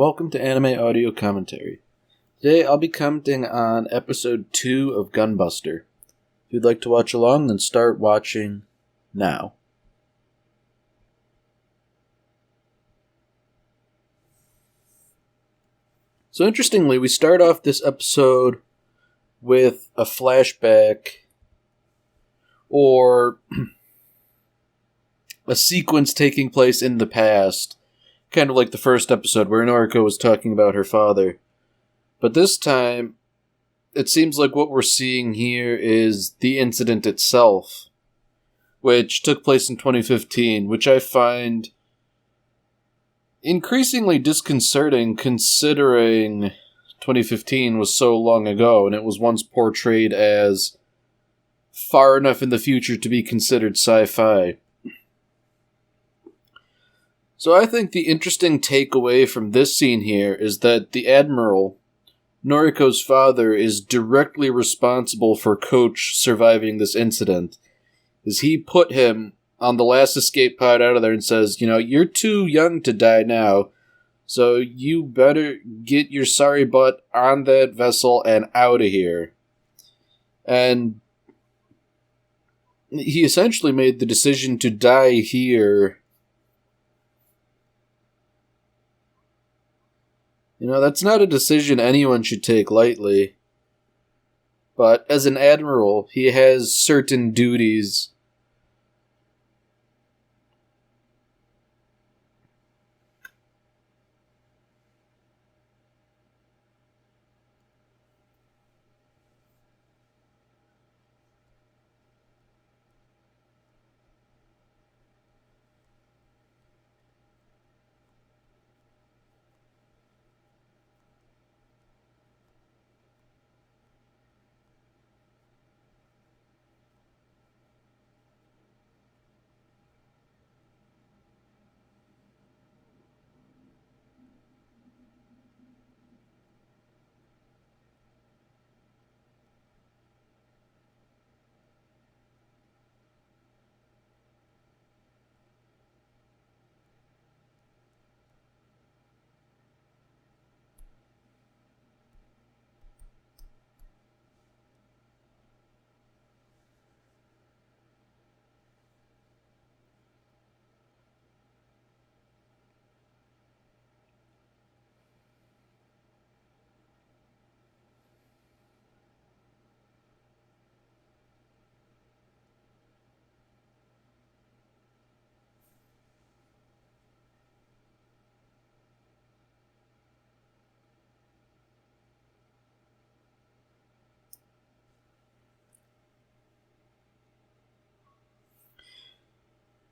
welcome to Anime Audio Commentary. Today I'll be commenting on episode 2 of Gunbuster. If you'd like to watch along, then start watching now. So interestingly, we start off this episode with a flashback, or a sequence taking place in the past, kind of like the first episode where Noriko was talking about her father. But this time, it seems like what we're seeing here is the incident itself, which took place in 2015, which I find increasingly disconcerting considering 2015 was so long ago and it was once portrayed as far enough in the future to be considered sci-fi. So I think the interesting takeaway from this scene here is that the Admiral, Noriko's father, is directly responsible for Coach surviving this incident, as he put him on the last escape pod out of there and says, you're too young to die now, so you better get your sorry butt on that vessel and out of here. And he essentially made the decision to die here. That's not a decision anyone should take lightly. But as an admiral, he has certain duties.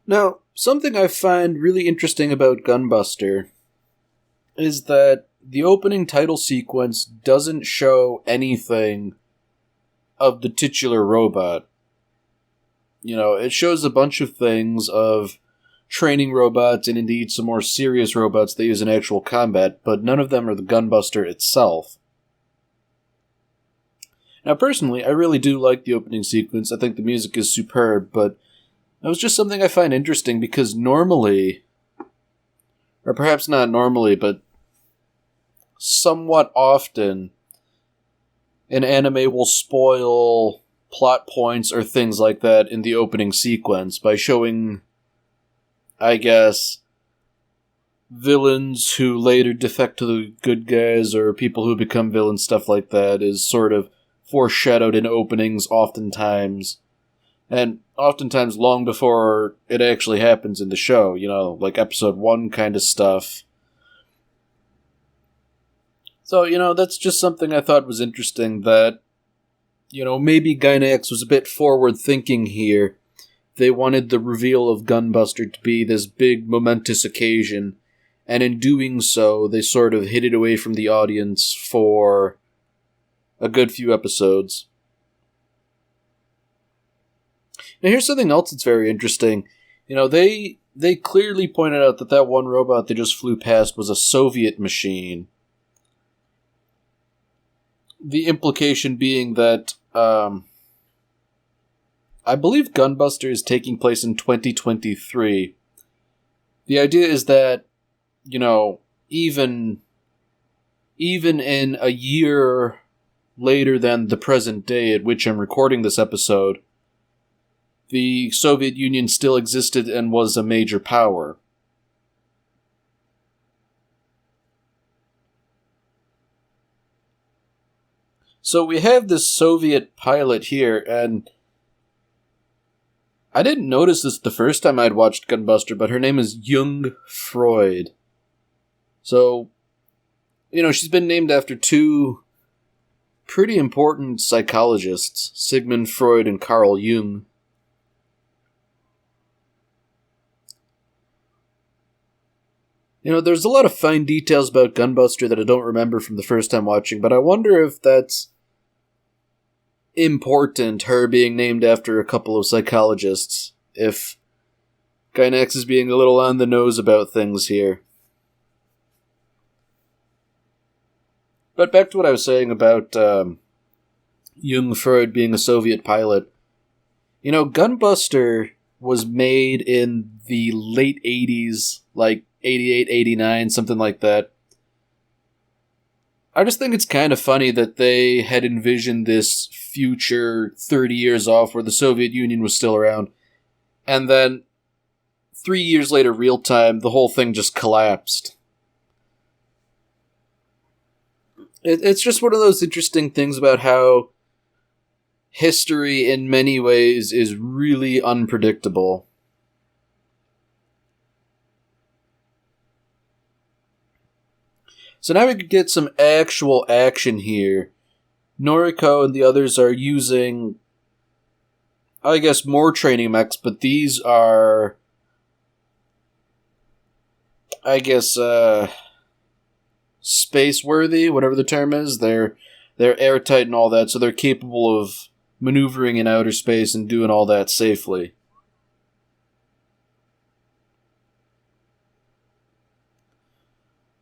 Now, something I find really interesting about Gunbuster is that the opening title sequence doesn't show anything of the titular robot. It shows a bunch of things of training robots and indeed some more serious robots they use in actual combat, but none of them are the Gunbuster itself. Now, personally, I really do like the opening sequence. I think the music is superb, but that was just something I find interesting because normally, or perhaps not normally, but somewhat often, an anime will spoil plot points or things like that in the opening sequence by showing, I guess, villains who later defect to the good guys or people who become villains, stuff like that, is sort of foreshadowed in openings oftentimes. And oftentimes long before it actually happens in the show, like episode 1 kind of stuff. So, that's just something I thought was interesting, that, maybe Gainax was a bit forward-thinking here. They wanted the reveal of Gunbuster to be this big, momentous occasion, and in doing so, they sort of hid it away from the audience for a good few episodes. Now, here's something else that's very interesting. They clearly pointed out that one robot they just flew past was a Soviet machine. The implication being that, I believe Gunbuster is taking place in 2023. The idea is that, even even in a year later than the present day at which I'm recording this episode, the Soviet Union still existed and was a major power. So we have this Soviet pilot here, and I didn't notice this the first time I'd watched Gunbuster, but her name is Jung Freud. So, she's been named after two pretty important psychologists, Sigmund Freud and Carl Jung. There's a lot of fine details about Gunbuster that I don't remember from the first time watching, but I wonder if that's important, her being named after a couple of psychologists, if Gainax is being a little on the nose about things here. But back to what I was saying about Jung Freud being a Soviet pilot. Gunbuster was made in the late 80s, like 88, 89, something like that. I just think it's kind of funny that they had envisioned this future 30 years off where the Soviet Union was still around, and then 3 years later, real time, the whole thing just collapsed. It's just one of those interesting things about how history in many ways is really unpredictable. So now we could get some actual action here. Noriko and the others are using, I guess, more training mechs, but these are, I guess, space-worthy, whatever the term is. They're airtight and all that, so they're capable of maneuvering in outer space and doing all that safely.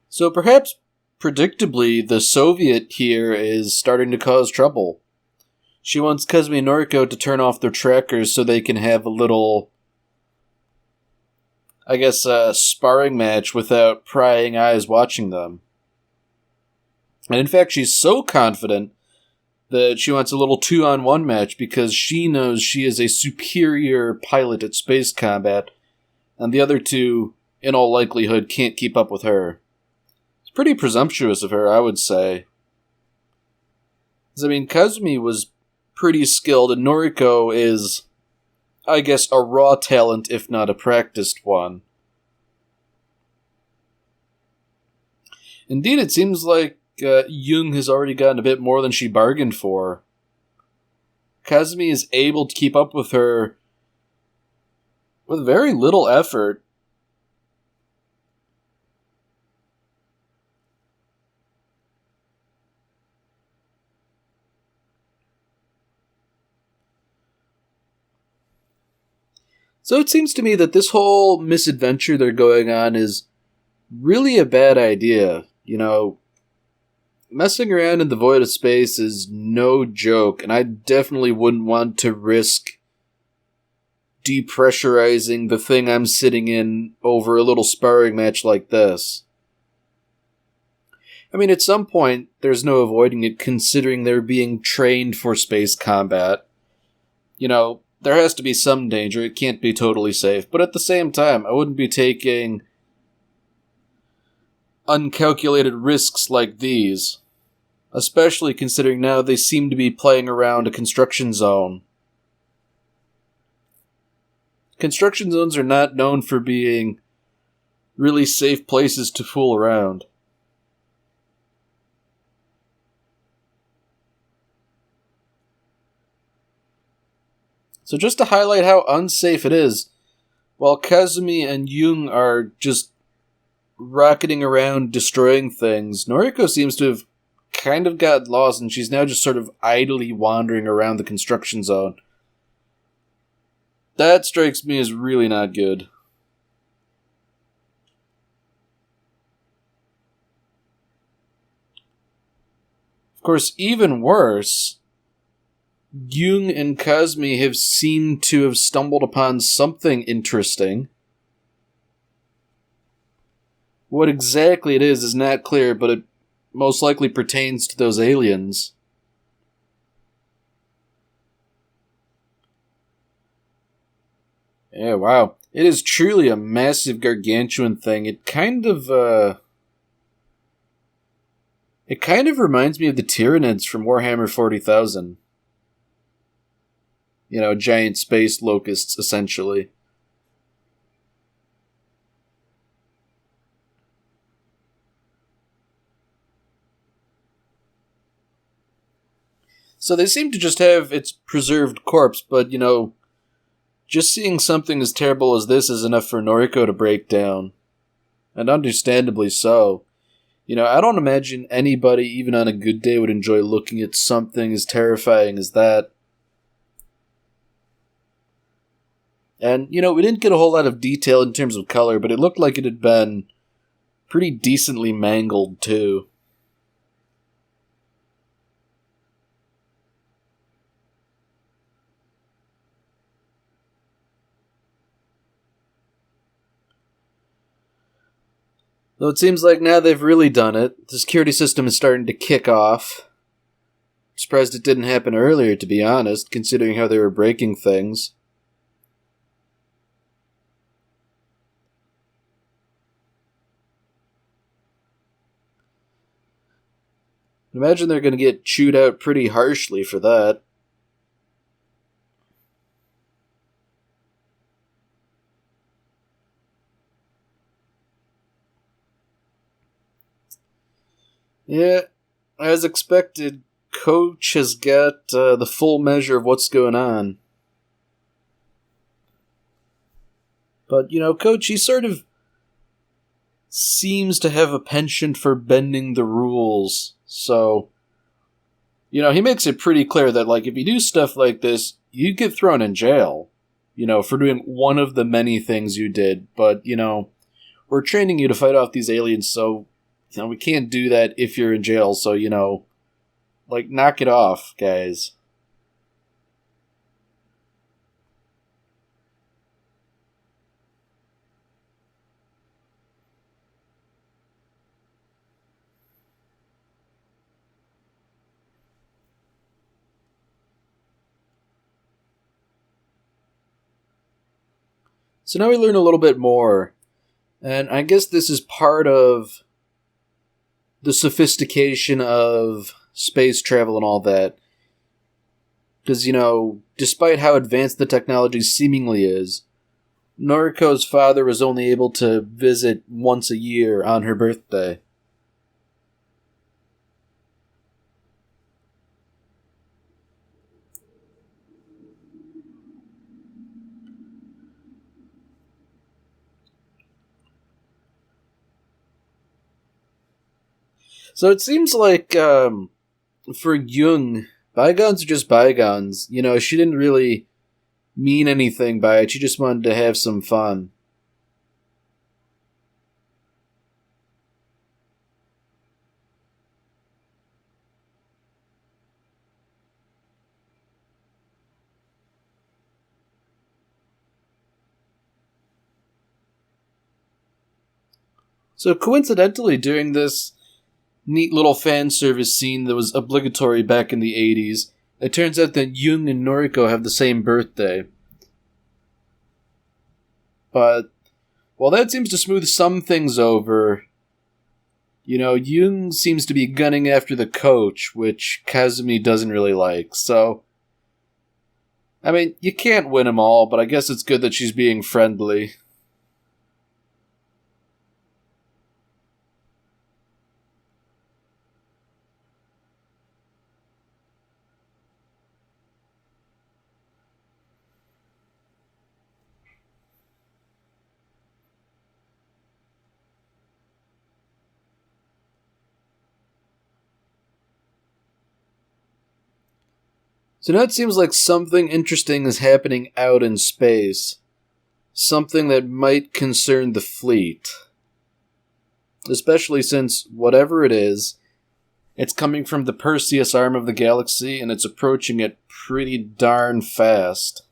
So perhaps, predictably, the Soviet here is starting to cause trouble. She wants Kazumi and Noriko to turn off their trackers so they can have a little, I guess, sparring match without prying eyes watching them. And in fact, she's so confident that she wants a little 2-on-1 match because she knows she is a superior pilot at space combat, and the other two, in all likelihood, can't keep up with her. It's pretty presumptuous of her, I would say. Kazumi was pretty skilled, and Noriko is, I guess, a raw talent, if not a practiced one. Indeed, it seems like Jung has already gotten a bit more than she bargained for. Kazumi is able to keep up with her with very little effort. So it seems to me that this whole misadventure they're going on is really a bad idea. Messing around in the void of space is no joke, and I definitely wouldn't want to risk depressurizing the thing I'm sitting in over a little sparring match like this. At some point, there's no avoiding it, considering they're being trained for space combat. There has to be some danger, it can't be totally safe, but at the same time, I wouldn't be taking uncalculated risks like these, especially considering now they seem to be playing around a construction zone. Construction zones are not known for being really safe places to fool around. So just to highlight how unsafe it is, while Kazumi and Jung are just rocketing around destroying things, Noriko seems to have kind of got lost, and she's now just sort of idly wandering around the construction zone. That strikes me as really not good. Of course, even worse, Jung and Kazumi have seemed to have stumbled upon something interesting. What exactly it is not clear, but it most likely pertains to those aliens. Yeah, wow. It is truly a massive gargantuan thing. It kind of reminds me of the Tyranids from Warhammer 40,000. You know, giant space locusts, essentially. So they seem to just have its preserved corpse, but, just seeing something as terrible as this is enough for Noriko to break down. And understandably so. I don't imagine anybody, even on a good day, would enjoy looking at something as terrifying as that. And, we didn't get a whole lot of detail in terms of color, but it looked like it had been pretty decently mangled, too. Though it seems like now they've really done it. The security system is starting to kick off. Surprised it didn't happen earlier, to be honest, considering how they were breaking things. Imagine they're going to get chewed out pretty harshly for that. Yeah, as expected, Coach has got the full measure of what's going on. But, Coach, he sort of seems to have a penchant for bending the rules. So, he makes it pretty clear that, if you do stuff like this, you get thrown in jail, for doing one of the many things you did. But, we're training you to fight off these aliens, so, we can't do that if you're in jail. So, knock it off, guys. So now we learn a little bit more. And I guess this is part of the sophistication of space travel and all that. Because, despite how advanced the technology seemingly is, Noriko's father was only able to visit once a year on her birthday. So it seems like, for Jung, bygones are just bygones. She didn't really mean anything by it. She just wanted to have some fun. So coincidentally, during this neat little fan service scene that was obligatory back in the 80s, it turns out that Jung and Noriko have the same birthday. But while that seems to smooth some things over, Jung seems to be gunning after the coach, which Kazumi doesn't really like. So, you can't win them all, but I guess it's good that she's being friendly. So now it seems like something interesting is happening out in space. Something that might concern the fleet. Especially since, whatever it is, it's coming from the Perseus arm of the galaxy, and it's approaching it pretty darn fast.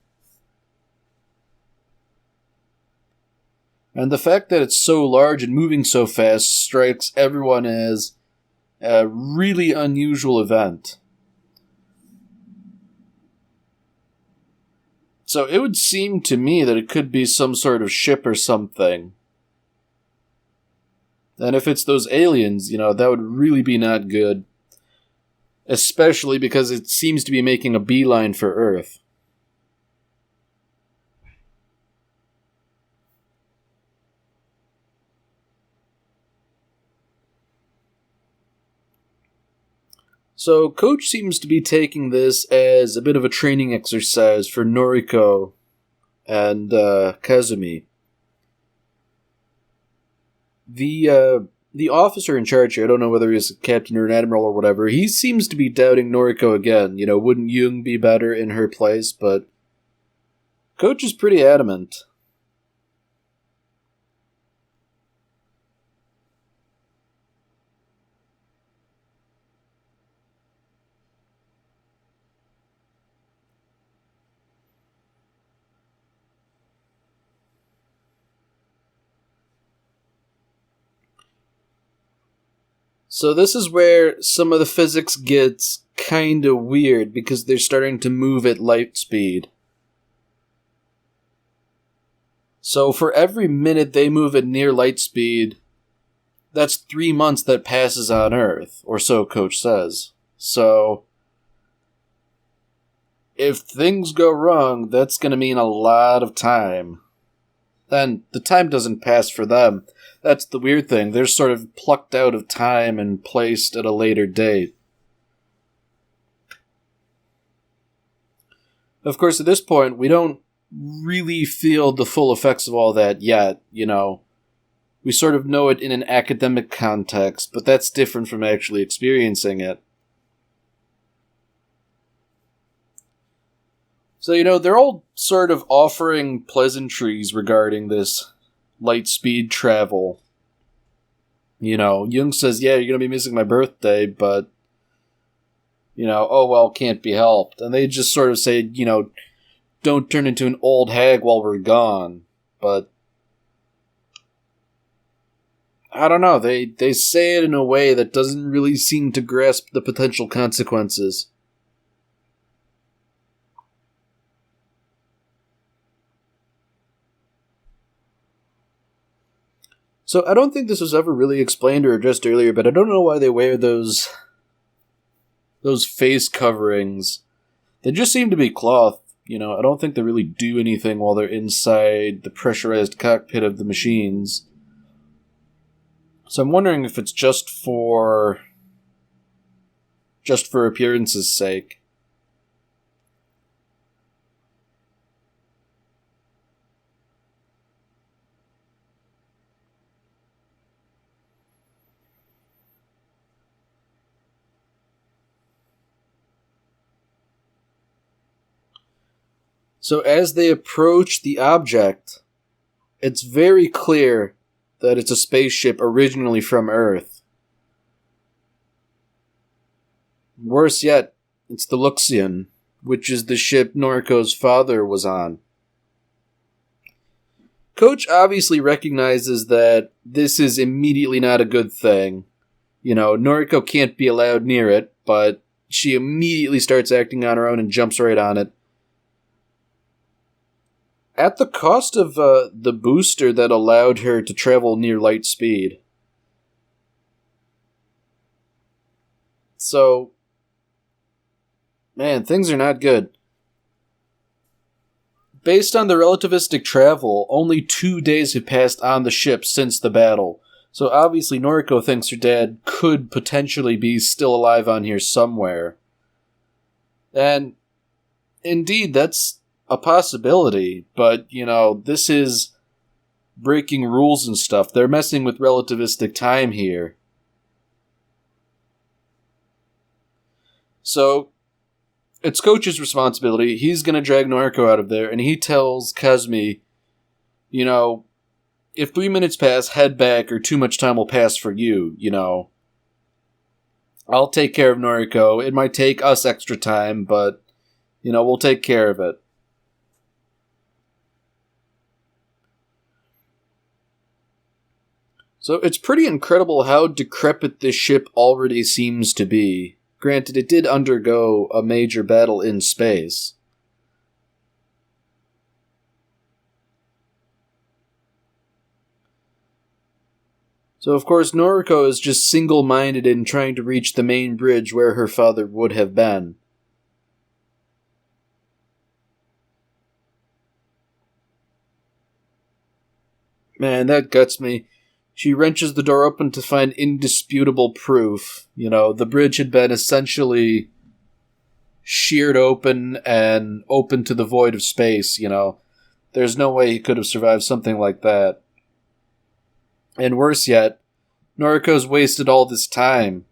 And the fact that it's so large and moving so fast strikes everyone as A really unusual event. So it would seem to me that it could be some sort of ship or something. And if it's those aliens, that would really be not good. Especially because it seems to be making a beeline for Earth. So Coach seems to be taking this as a bit of a training exercise for Noriko and Kazumi. The officer in charge here, I don't know whether he's a captain or an admiral or whatever, he seems to be doubting Noriko again. Wouldn't Jung be better in her place? But Coach is pretty adamant. So this is where some of the physics gets kind of weird, because they're starting to move at light speed. So for every minute they move at near light speed, that's 3 months that passes on Earth, or so Coach says. So if things go wrong, that's going to mean a lot of time. And the time doesn't pass for them. That's the weird thing. They're sort of plucked out of time and placed at a later date. Of course, at this point, we don't really feel the full effects of all that yet, We sort of know it in an academic context, but that's different from actually experiencing it. So, they're all sort of offering pleasantries regarding this light speed travel. Jung says, yeah, you're going to be missing my birthday, but, oh well, can't be helped. And they just sort of say, don't turn into an old hag while we're gone. But I don't know, they say it in a way that doesn't really seem to grasp the potential consequences. So I don't think this was ever really explained or addressed earlier, but I don't know why they wear those face coverings. They just seem to be cloth. I don't think they really do anything while they're inside the pressurized cockpit of the machines. So I'm wondering if it's just for appearance's sake. So as they approach the object, it's very clear that it's a spaceship originally from Earth. Worse yet, it's the Luxian, which is the ship Noriko's father was on. Coach obviously recognizes that this is immediately not a good thing. Noriko can't be allowed near it, but she immediately starts acting on her own and jumps right on it. At the cost of the booster that allowed her to travel near light speed. So, man, things are not good. Based on the relativistic travel, only 2 days have passed on the ship since the battle. So obviously Noriko thinks her dad could potentially be still alive on here somewhere. And indeed, that's a possibility, but, this is breaking rules and stuff. They're messing with relativistic time here. So, it's Coach's responsibility. He's gonna drag Noriko out of there, and he tells Kazumi, if 3 minutes pass, head back, or too much time will pass for you, I'll take care of Noriko. It might take us extra time, but, we'll take care of it. So it's pretty incredible how decrepit this ship already seems to be. Granted, it did undergo a major battle in space. So of course Noriko is just single-minded in trying to reach the main bridge where her father would have been. Man, that guts me. She wrenches the door open to find indisputable proof. The bridge had been essentially sheared open and open to the void of space, There's no way he could have survived something like that. And worse yet, Noriko's wasted all this time.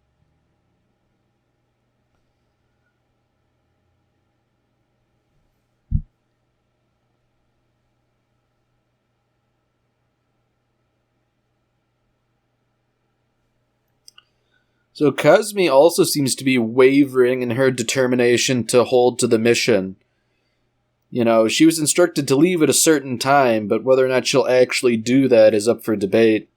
So Kazumi also seems to be wavering in her determination to hold to the mission. She was instructed to leave at a certain time, but whether or not she'll actually do that is up for debate.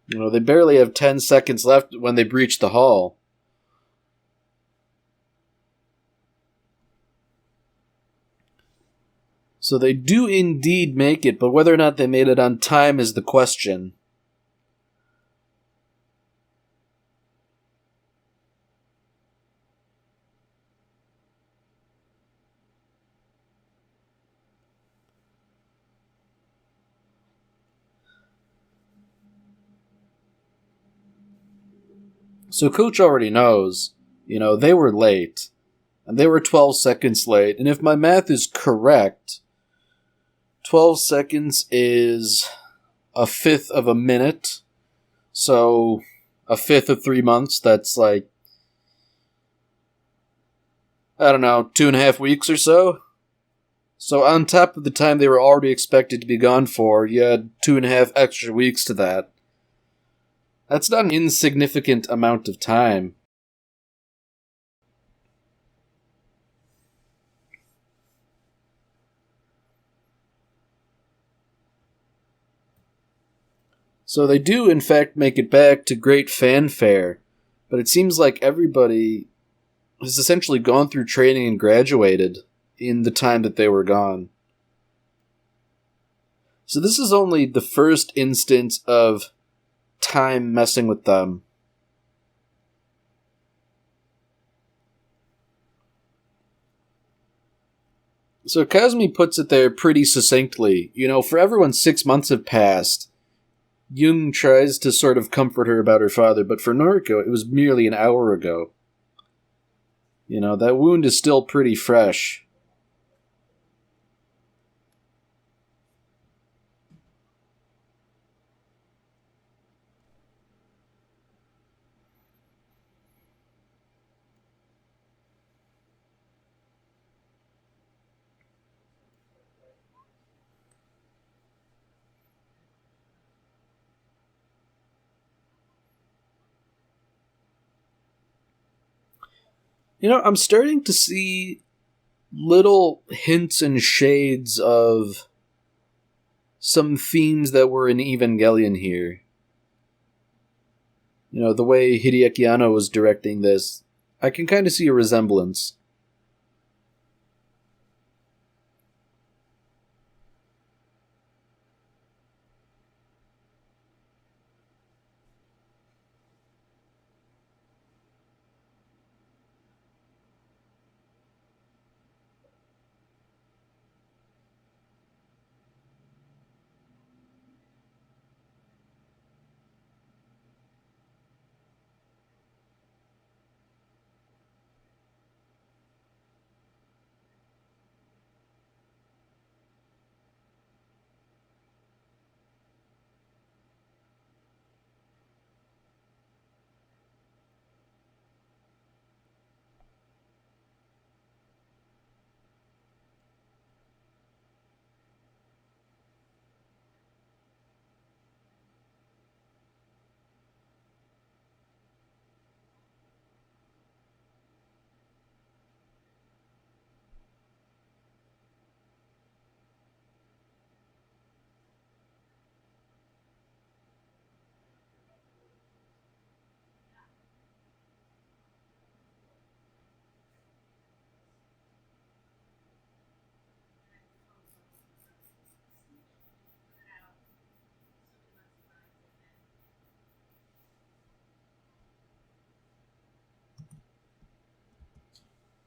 They barely have 10 seconds left when they breach the hall. So they do indeed make it, but whether or not they made it on time is the question. So Coach already knows, they were late. And they were 12 seconds late. And if my math is correct, 12 seconds is a fifth of a minute. So a fifth of 3 months, that's like, I don't know, 2.5 weeks or so? So on top of the time they were already expected to be gone for, you had 2.5 extra weeks to that. That's not an insignificant amount of time. So they do, in fact, make it back to great fanfare, but it seems like everybody has essentially gone through training and graduated in the time that they were gone. So this is only the first instance of time messing with them. So Kazumi puts it there pretty succinctly. For everyone, 6 months have passed. Jung tries to sort of comfort her about her father, but for Noriko, it was merely an hour ago. That wound is still pretty fresh. I'm starting to see little hints and shades of some themes that were in Evangelion here. The way Hideaki Anno was directing this, I can kind of see a resemblance.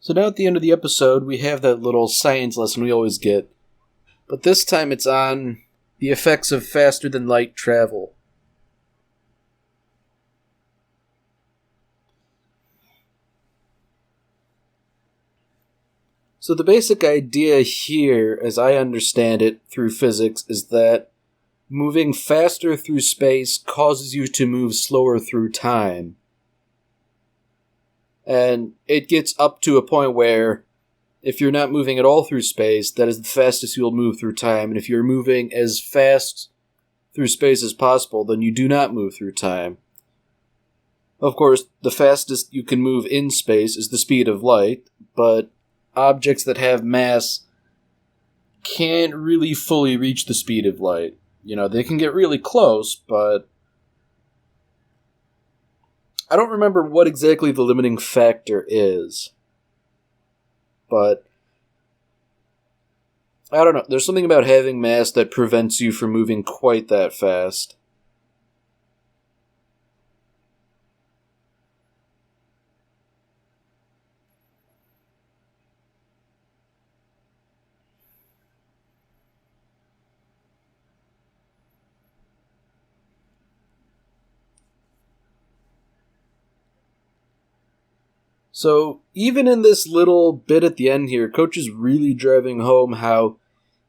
So now at the end of the episode, we have that little science lesson we always get. But this time it's on the effects of faster-than-light travel. So the basic idea here, as I understand it through physics, is that moving faster through space causes you to move slower through time. And it gets up to a point where, if you're not moving at all through space, that is the fastest you'll move through time. And if you're moving as fast through space as possible, then you do not move through time. Of course, the fastest you can move in space is the speed of light, but objects that have mass can't really fully reach the speed of light. You know, they can get really close, but I don't remember what exactly the limiting factor is. But I don't know. There's something about having mass that prevents you from moving quite that fast. So, even in this little bit at the end here, Coach is really driving home how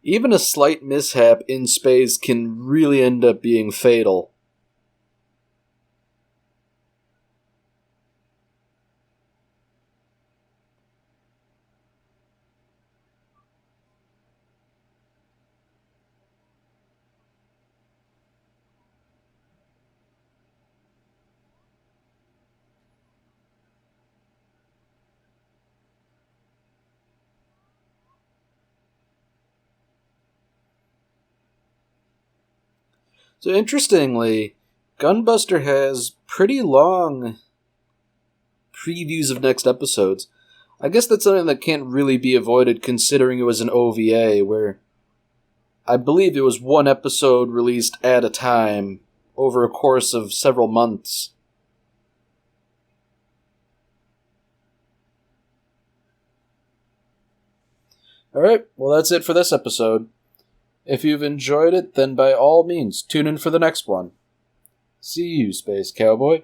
even a slight mishap in space can really end up being fatal. So interestingly, Gunbuster has pretty long previews of next episodes. I guess that's something that can't really be avoided considering it was an OVA, where I believe it was one episode released at a time over a course of several months. Alright, well that's it for this episode. If you've enjoyed it, then by all means, tune in for the next one. See you, Space Cowboy.